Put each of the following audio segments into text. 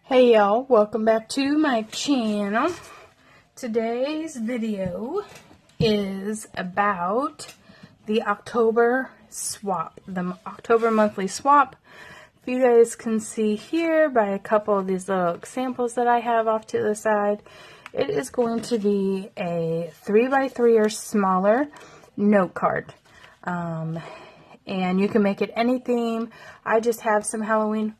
Hey y'all, welcome back to my channel. Today's video is about the October swap, the October monthly swap. If you guys can see here by a couple of these little samples that I have off to the side, it is going to be a 3x3 or smaller note card. And you can make it any theme. I just have some Halloween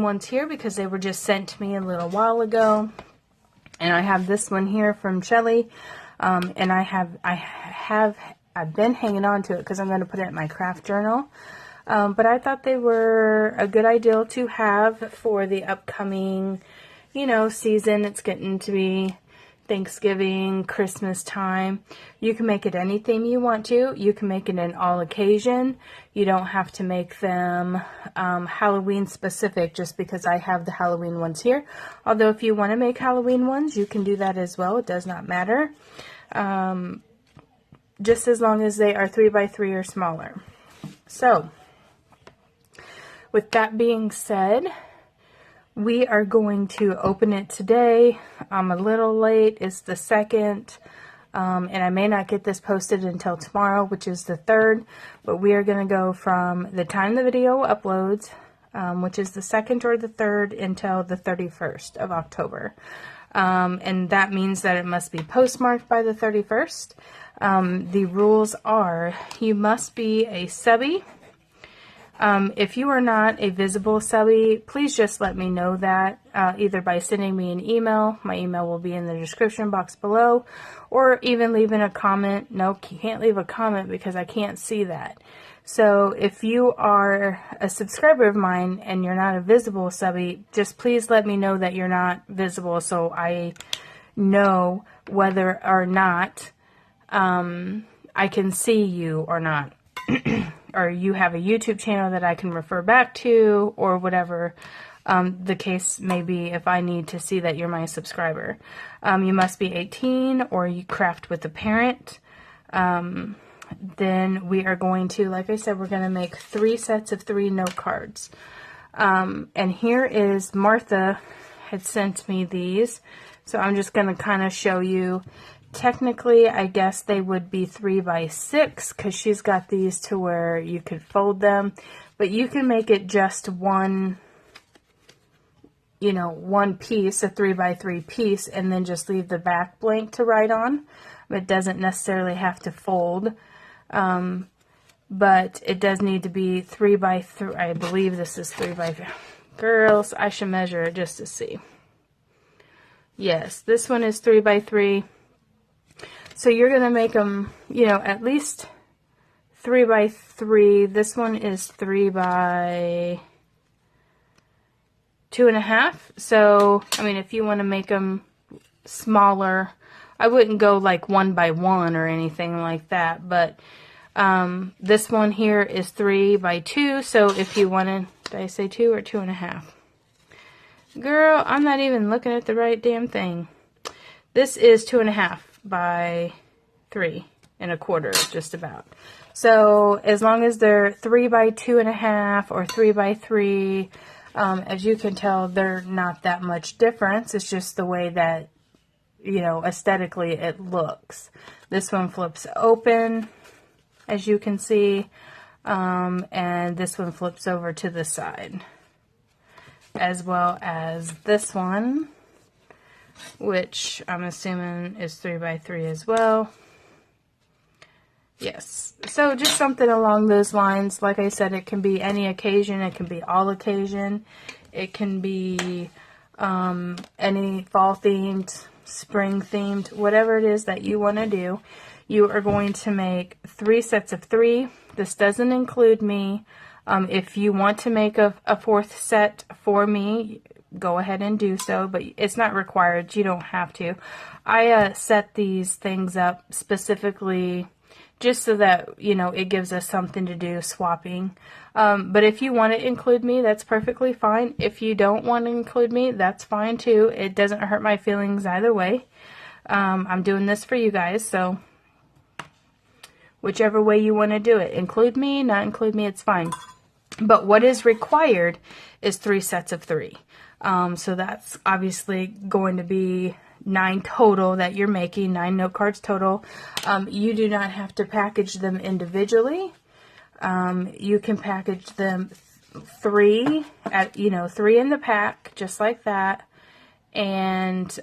ones here because they were just sent to me a little while ago, and I have this one here from Shelly, and I've been hanging on to it because I'm going to put it in my craft journal, but I thought they were a good idea to have for the upcoming season. It's getting to be Thanksgiving, Christmas time. You can make it any theme you want to. You can make it an all occasion. You don't have to make them Halloween specific just because I have the Halloween ones here. Although if you want to make Halloween ones, you can do that as well. It does not matter. Just as long as they are 3x3 or smaller. So, with that being said, we are going to open it today. I'm a little late. It's the 2nd. And I may not get this posted until tomorrow, which is the 3rd. But we are going to go from the time the video uploads, which is the 2nd or the 3rd, until the 31st of October. And that means that it must be postmarked by the 31st. The rules are you must be a subbie. If you are not a visible subbie, please just let me know that, either by sending me an email. My email will be in the description box below, or even leaving a comment. No, you can't leave a comment because I can't see that. So if you are a subscriber of mine and you're not a visible subbie, just please let me know that you're not visible so I know whether or not I can see you or not. Or you have a YouTube channel that I can refer back to, or whatever the case may be if I need to see that you're my subscriber. You must be 18 or you craft with a parent. Then we are going to, like I said, we're going to make 3 sets of 3 note cards. And here is, Martha had sent me these, so I'm just going to kind of show you. Technically, I guess they would be 3x6 because she's got these to where you could fold them. But you can make it just one piece, a 3x3 piece, and then just leave the back blank to write on. It doesn't necessarily have to fold. But it does need to be 3x3. I believe this is 3x3. Girls, I should measure it just to see. Yes, this one is 3x3. So you're going to make them, at least 3x3. This one is 3x2.5. So, if you want to make them smaller, I wouldn't go like 1x1 or anything like that. But this one here is 3x2. So if you want to, did I say 2 or 2.5? Girl, I'm not even looking at the right damn thing. This is 2.5 by 3.25, just about. So as long as they're 3x2.5 or 3x3, as you can tell, they're not that much difference. It's just the way that, aesthetically it looks. This one flips open, as you can see, and this one flips over to the side, as well as this one, which I'm assuming is 3x3 as well. Yes, so just something along those lines. Like I said, it can be any occasion. It can be all occasion. It can be any fall themed, spring themed, whatever it is that you want to do. You are going to make 3 sets of 3. This doesn't include me. If you want to make a 4th set for me, go ahead and do so, but it's not required. You don't have to. I set these things up specifically just so that, it gives us something to do, swapping. But if you want to include me, that's perfectly fine. If you don't want to include me, that's fine too. It doesn't hurt my feelings either way. I'm doing this for you guys, so whichever way you want to do it. Include me, not include me, it's fine. But what is required is 3 sets of 3. So that's obviously going to be 9 total that you're making, 9 note cards total. You do not have to package them individually. You can package them 3 at, 3 in the pack, just like that. And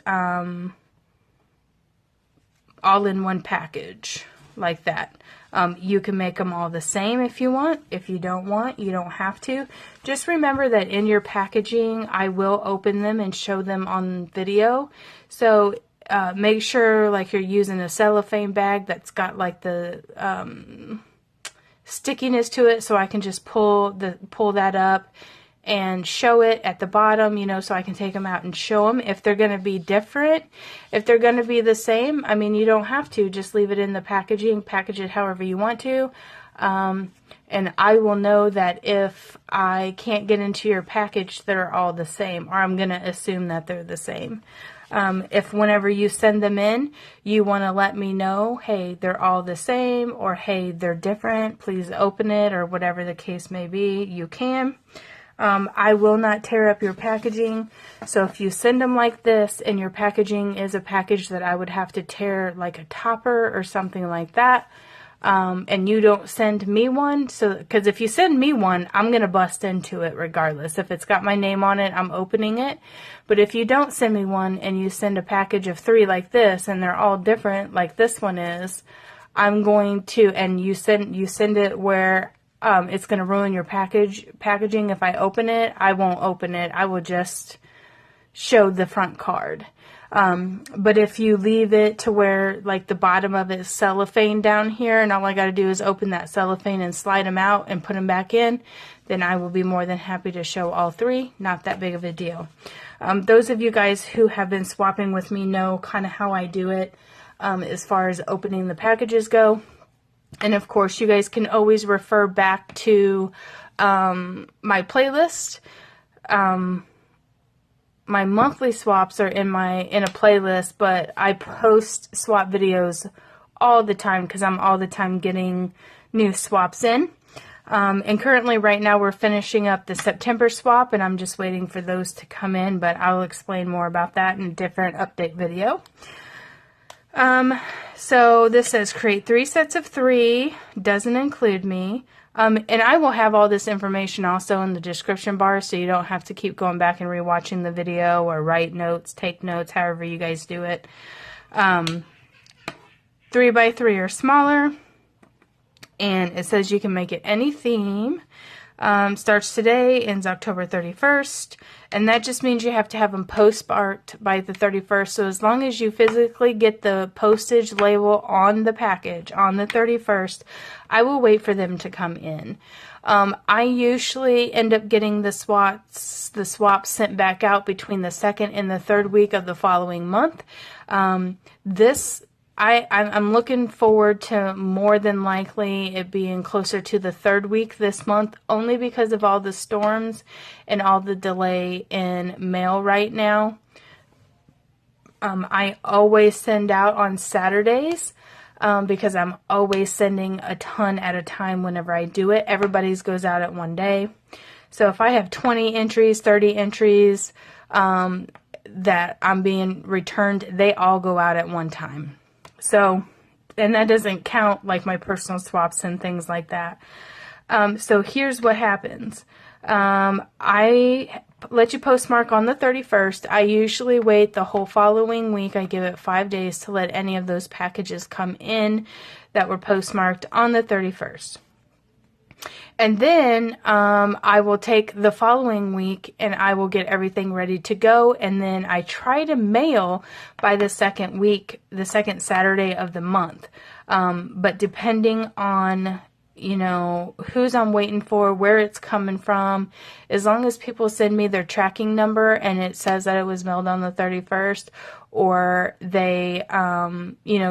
all in one package like that. You can make them all the same if you want. If you don't want, you don't have to. Just remember that in your packaging, I will open them and show them on video. So make sure like you're using a cellophane bag that's got like the stickiness to it, so I can just pull that up and show it at the bottom, so I can take them out and show them. If they're going to be different, if they're going to be the same, I mean, you don't have to. Just leave it in the packaging, package it however you want to. And I will know that if I can't get into your package, they're all the same, or I'm going to assume that they're the same. If whenever you send them in, you want to let me know, hey, they're all the same, or hey, they're different, please open it, or whatever the case may be, you can. I will not tear up your packaging. So if you send them like this and your packaging is a package that I would have to tear like a topper or something like that, and you don't send me one, because if you send me one, I'm going to bust into it regardless. If it's got my name on it, I'm opening it. But if you don't send me one and you send a package of 3 like this and they're all different like this one is, I'm going to, and you send it where it's going to ruin your packaging. If I open it, I won't open it. I will just show the front card. But if you leave it to where like the bottom of it is cellophane down here, and all I got to do is open that cellophane and slide them out and put them back in, then I will be more than happy to show all 3. Not that big of a deal. Those of you guys who have been swapping with me know kind of how I do it as far as opening the packages go. And of course, you guys can always refer back to my playlist. My monthly swaps are in a playlist, but I post swap videos all the time because I'm all the time getting new swaps in. And currently right now we're finishing up the September swap, and I'm just waiting for those to come in, but I'll explain more about that in a different update video. So this says create 3 sets of 3, doesn't include me. And I will have all this information also in the description bar, so you don't have to keep going back and rewatching the video or write notes, take notes, however you guys do it. 3 by 3 or smaller. And it says you can make it any theme. Starts today, ends October 31st. And that just means you have to have them postmarked by the 31st. So as long as you physically get the postage label on the package on the 31st, I will wait for them to come in. I usually end up getting the swaps sent back out between the 2nd and the 3rd week of the following month. I'm looking forward to more than likely it being closer to the 3rd week this month, only because of all the storms and all the delay in mail right now. I always send out on Saturdays because I'm always sending a ton at a time whenever I do it. Everybody's goes out at one day. So if I have 20 entries, 30 entries that I'm being returned, they all go out at one time. So, and that doesn't count like my personal swaps and things like that. So here's what happens. I let you postmark on the 31st. I usually wait the whole following week. I give it 5 days to let any of those packages come in that were postmarked on the 31st. And then I will take the following week and I will get everything ready to go. And then I try to mail by the second week, the second Saturday of the month. But depending on, who's I'm waiting for, where it's coming from, as long as people send me their tracking number and it says that it was mailed on the 31st, or they,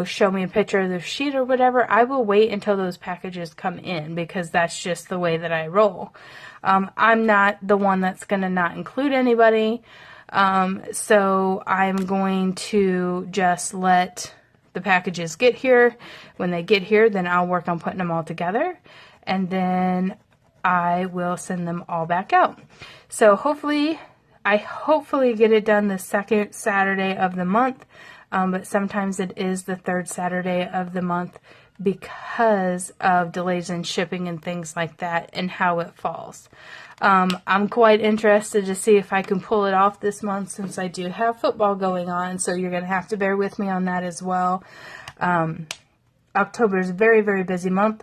show me a picture of the sheet or whatever, I will wait until those packages come in because that's just the way that I roll. I'm not the one that's going to not include anybody. So I'm going to just let the packages get here. When they get here, then I'll work on putting them all together. And then I will send them all back out. So I hopefully get it done the second Saturday of the month, but sometimes it is the third Saturday of the month because of delays in shipping and things like that and how it falls. I'm quite interested to see if I can pull it off this month, since I do have football going on, so you're going to have to bear with me on that as well. October is a very, very busy month.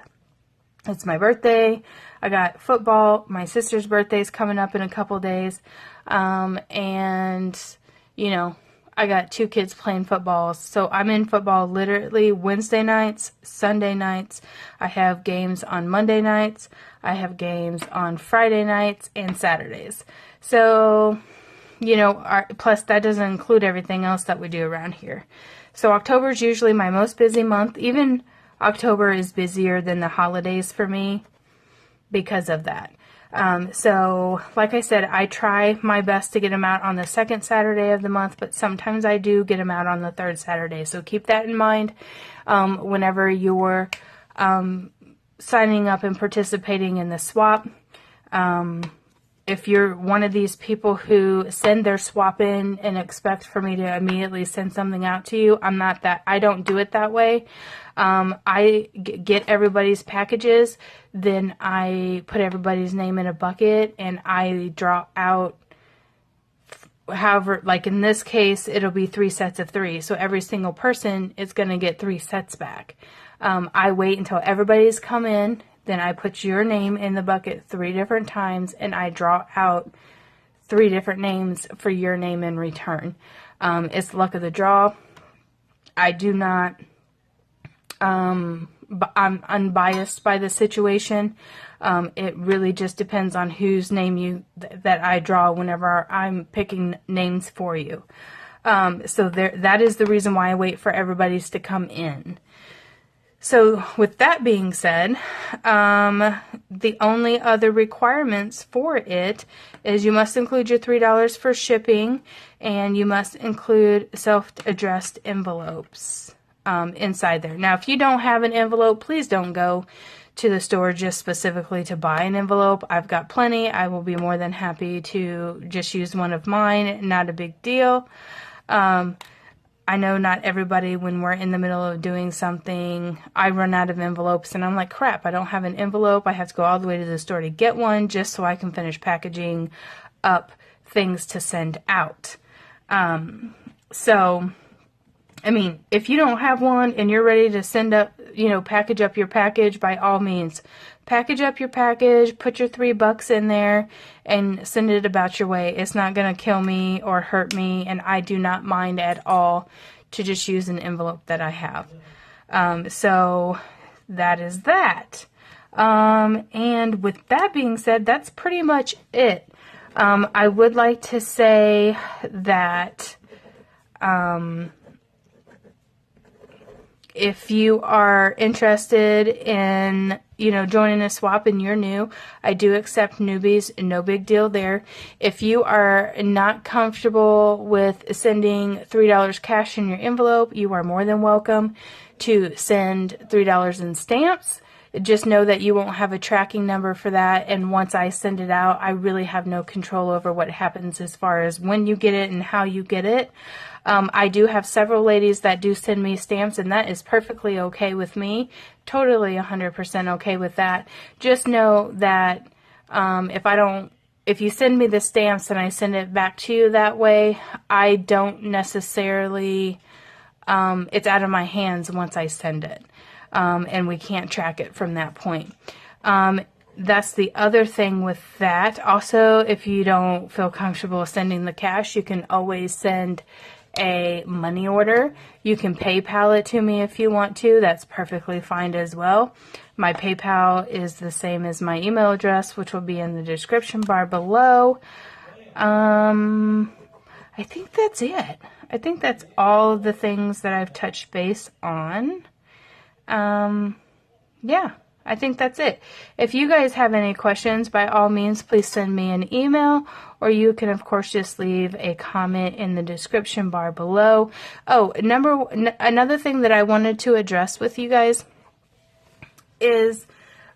It's my birthday. I got football. My sister's birthday is coming up in a couple days. And, you know, I got 2 kids playing football. So I'm in football literally Wednesday nights, Sunday nights. I have games on Monday nights. I have games on Friday nights and Saturdays. So, you know, plus that doesn't include everything else that we do around here. So October is usually my most busy month. Even October is busier than the holidays for me because of that. So like I said, I try my best to get them out on the second Saturday of the month, but sometimes I do get them out on the third Saturday. So keep that in mind whenever you're signing up and participating in the swap. If you're one of these people who send their swap in and expect for me to immediately send something out to you, I'm not that. I don't do it that way. I get everybody's packages, then I put everybody's name in a bucket and I draw out, however, like in this case, it'll be 3 sets of 3. So every single person is going to get 3 sets back. I wait until everybody's come in. Then I put your name in the bucket 3 different times, and I draw out 3 different names for your name in return. It's luck of the draw. I do not, I'm unbiased by the situation. It really just depends on whose name that I draw whenever I'm picking names for you. So that is the reason why I wait for everybody's to come in. So with that being said, the only other requirements for it is you must include your $3 for shipping, and you must include self-addressed envelopes inside there. Now, if you don't have an envelope, please don't go to the store just specifically to buy an envelope. I've got plenty. I will be more than happy to just use one of mine. Not a big deal. I know not everybody, when we're in the middle of doing something, I run out of envelopes and I'm like, crap, I don't have an envelope. I have to go all the way to the store to get one just so I can finish packaging up things to send out. So, I mean, if you don't have one and you're ready to send up, package up your package, by all means, package up your package, put your $3 in there, and send it about your way. It's not going to kill me or hurt me, and I do not mind at all to just use an envelope that I have. So that is that. And with that being said, that's pretty much it. I would like to say that if you are interested in, joining a swap and you're new, I do accept newbies, no big deal there. If you are not comfortable with sending $3 cash in your envelope, you are more than welcome to send $3 in stamps. Just know that you won't have a tracking number for that, and once I send it out, I really have no control over what happens as far as when you get it and how you get it. I do have several ladies that do send me stamps, and that is perfectly okay with me. Totally 100% okay with that. Just know that if you send me the stamps and I send it back to you that way, I don't necessarily, it's out of my hands once I send it. And we can't track it from that point. That's the other thing with that. Also, if you don't feel comfortable sending the cash, you can always send a money order. You can PayPal it to me if you want to. That's perfectly fine as well. My PayPal is the same as my email address, which will be in the description bar below. I think that's it. I think that's all of the things that I've touched base on. Yeah, I think that's it. If you guys have any questions, by all means, please send me an email, or you can, of course, just leave a comment in the description bar below. Oh, another thing that I wanted to address with you guys is,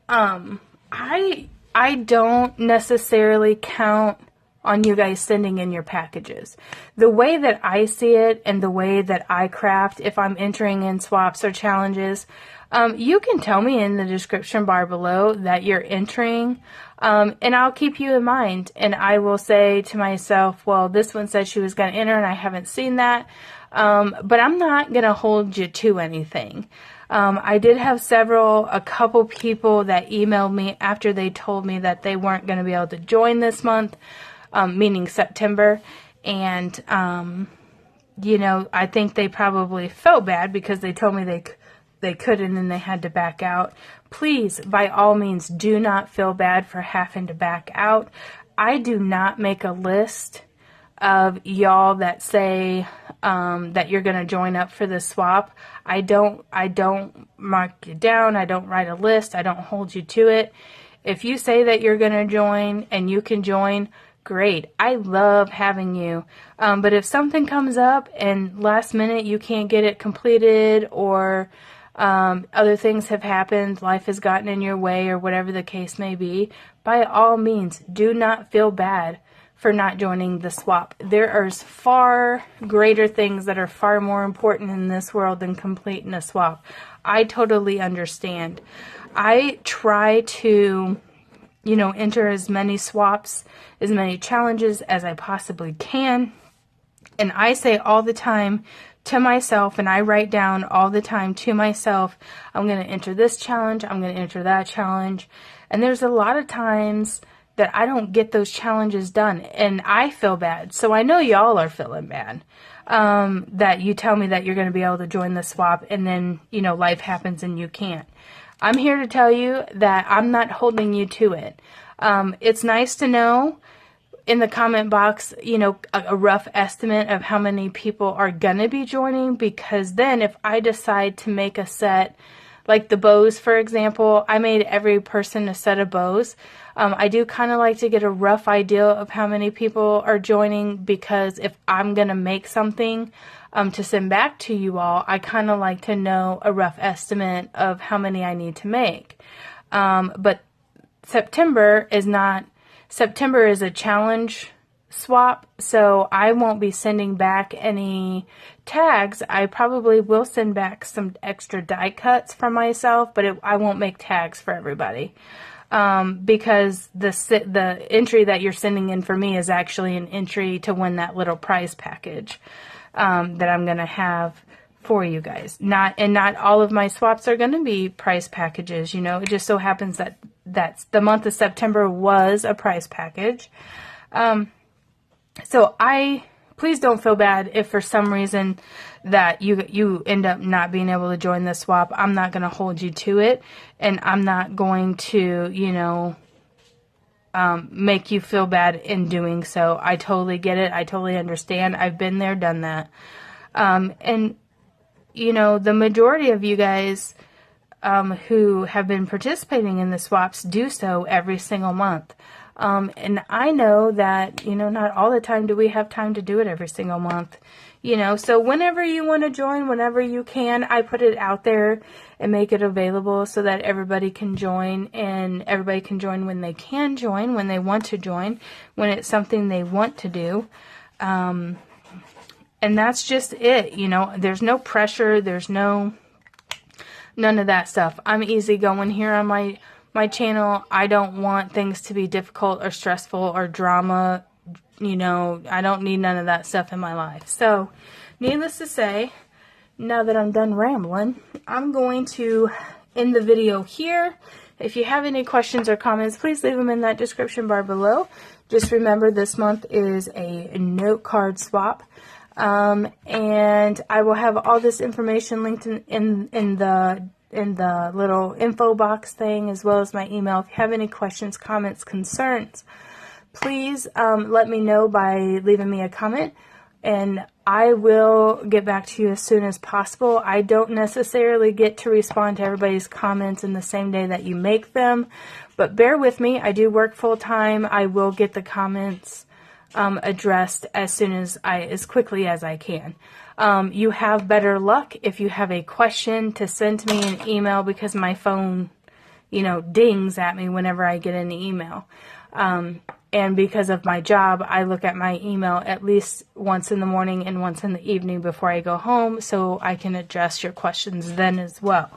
I I don't necessarily count on you guys sending in your packages. The way that I see it and the way that I craft, if I'm entering in swaps or challenges, you can tell me in the description bar below that you're entering, and I'll keep you in mind. And I will say to myself, well, this one said she was going to enter and I haven't seen that. But I'm not going to hold you to anything. I did have a couple people that emailed me after they told me that they weren't going to be able to join this month, meaning September. And, you know, I think they probably felt bad because they told me they couldn't and then they had to back out. Please, by all means, do not feel bad for having to back out. I do not make a list of y'all that say that you're going to join up for the swap. I don't mark you down. I don't write a list. I don't hold you to it. If you say that you're going to join and you can join, great. I love having you. But if something comes up and last minute you can't get it completed, or other things have happened, life has gotten in your way, or whatever the case may be, by all means, do not feel bad for not joining the swap. There are far greater things that are far more important in this world than completing a swap. I totally understand. I try to, you know, enter as many swaps, as many challenges as I possibly can. And I say all the time to myself, and I write down all the time to myself, I'm going to enter this challenge, I'm going to enter that challenge. And there's a lot of times that I don't get those challenges done, and I feel bad. So I know y'all are feeling bad, that you tell me that you're going to be able to join the swap, and then, you know, life happens and you can't. I'm here to tell you that I'm not holding you to it. It's nice to know in the comment box, you know, a rough estimate of how many people are going to be joining, because then if I decide to make a set, like the bows, for example, I made every person a set of bows. I do kind of like to get a rough idea of how many people are joining, because if I'm going to make something to send back to you all, I kind of like to know a rough estimate of how many I need to make. But September is a challenge swap, so I won't be sending back any tags. I probably will send back some extra die cuts for myself, but I won't make tags for everybody. Because the entry that you're sending in for me is actually an entry to win that little prize package that I'm going to have for you guys. Not all of my swaps are going to be prize packages. You know, it just so happens that the month of September was a prize package. So please don't feel bad if for some reason that you end up not being able to join the swap. I'm not going to hold you to it, and I'm not going to, you know, make you feel bad in doing so. I totally get it. I totally understand. I've been there, done that. And, you know, the majority of you guys who have been participating in the swaps do so every single month. And I know that, you know, not all the time do we have time to do it every single month, you know, so whenever you want to join, whenever you can, I put it out there and make it available so that everybody can join, and everybody can join when they can join, when they want to join, when it's something they want to do. And that's just it. You know, there's no pressure. There's none of that stuff. I'm easygoing here on my channel. I don't want things to be difficult or stressful or drama. You know, I don't need none of that stuff in my life. So, needless to say, now that I'm done rambling, I'm going to end the video here. If you have any questions or comments, please leave them in that description bar below. Just remember, this month is a note card swap. And I will have all this information linked in the little info box thing, as well as my email. If you have any questions, comments, concerns, please let me know by leaving me a comment, and I will get back to you as soon as possible. I don't necessarily get to respond to everybody's comments in the same day that you make them, but bear with me. I do work full time. I will get the comments addressed as quickly as I can. You have better luck if you have a question to send to me an email, because my phone you know, dings at me whenever I get an email. And because of my job, I look at my email at least once in the morning and once in the evening before I go home, so I can address your questions then as well.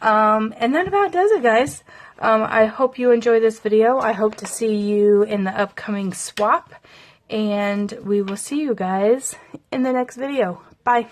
And that about does it, guys. I hope you enjoy this video. I hope to see you in the upcoming swap, and we will see you guys in the next video. Bye.